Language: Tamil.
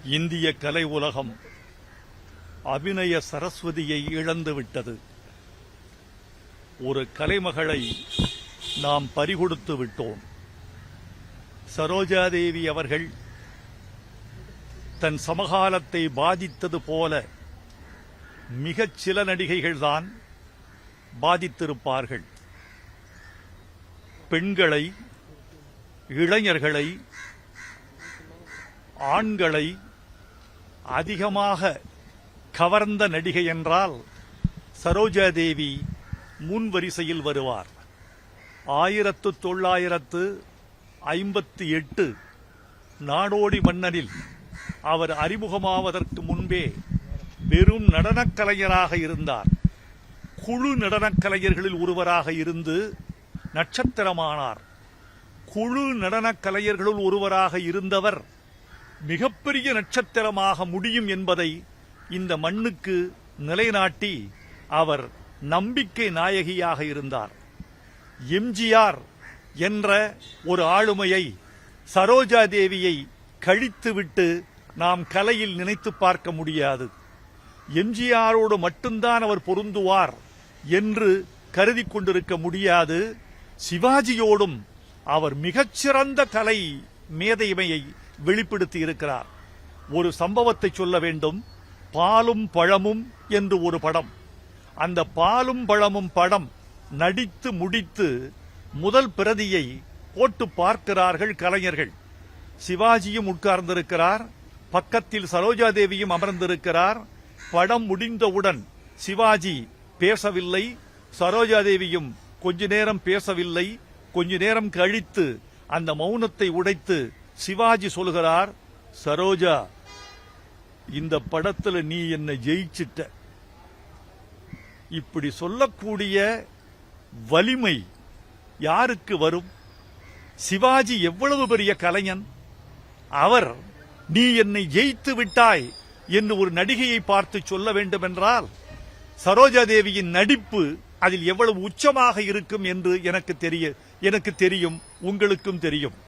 இந்திய கலை உலகம் அபிநய சரஸ்வதியை இழந்துவிட்டது. ஒரு கலைமகளை நாம் பறிகொடுத்து விட்டோம். சரோஜாதேவி அவர்கள் தன் சமகாலத்தை பாதித்தது போல மிகச் சில நடிகைகள்தான் பாதித்திருப்பார்கள். பெண்களை, இளைஞர்களை, ஆண்களை அதிகமாக கவர்ந்த நடிகை என்றால் சரோஜாதேவி முன்வரிசையில் வருவார். 1958 நாடோடி மன்னனில் அவர் அறிமுகமாவதற்கு முன்பே வெறும் நடனக் கலைஞராக இருந்தார். குழு நடனக் கலைஞர்களில் ஒருவராக இருந்து நட்சத்திரமானார். குழு நடனக் கலைஞர்களுள் ஒருவராக இருந்தவர் மிகப்பெரிய நட்சத்திரமாக முடியும் என்பதை இந்த மண்ணுக்கு நிலைநாட்டி அவர் நம்பிக்கை நாயகியாக இருந்தார். எம்ஜிஆர் என்ற ஒரு ஆளுமையை சரோஜாதேவியை கழித்துவிட்டு நாம் கலையில் நினைத்து பார்க்க முடியாது. எம்ஜிஆரோடு மட்டும்தான் அவர் பொருந்துவார் என்று கருதி கொண்டிருக்க முடியாது. சிவாஜியோடும் அவர் மிகச்சிறந்த கலை மேதைமையை வெளிப்படுத்தி இருக்கிறார். ஒரு சம்பவத்தை சொல்ல வேண்டும். பாலும் பழமும் என்று ஒரு படம். அந்த பாலும் பழமும் படம் நடித்து முடித்து முதல் பிரதியை போட்டு பார்க்கிறார்கள் கலைஞர்கள். சிவாஜியும் உட்கார்ந்திருக்கிறார், பக்கத்தில் சரோஜாதேவியும் அமர்ந்திருக்கிறார். படம் முடிந்தவுடன் சிவாஜி பேசவில்லை, சரோஜாதேவியும் கொஞ்ச நேரம் பேசவில்லை. கொஞ்ச நேரம் கழித்து அந்த மௌனத்தை உடைத்து சிவாஜி சொல்கிறார், சரோஜா, இந்த படத்துல நீ என்ன ஜெயிச்சிட்ட. இப்படி சொல்லக்கூடிய வலிமை யாருக்கு வரும்? சிவாஜி எவ்வளவு பெரிய கலைஞன். அவர் நீ என்னை ஜெயித்து விட்டாய் என்று ஒரு நடிகையை பார்த்து சொல்ல வேண்டும் என்றால் சரோஜாதேவியின் நடிப்பு அதில் எவ்வளவு உச்சமாக இருக்கும் என்று எனக்கு தெரியும், உங்களுக்கும் தெரியும்.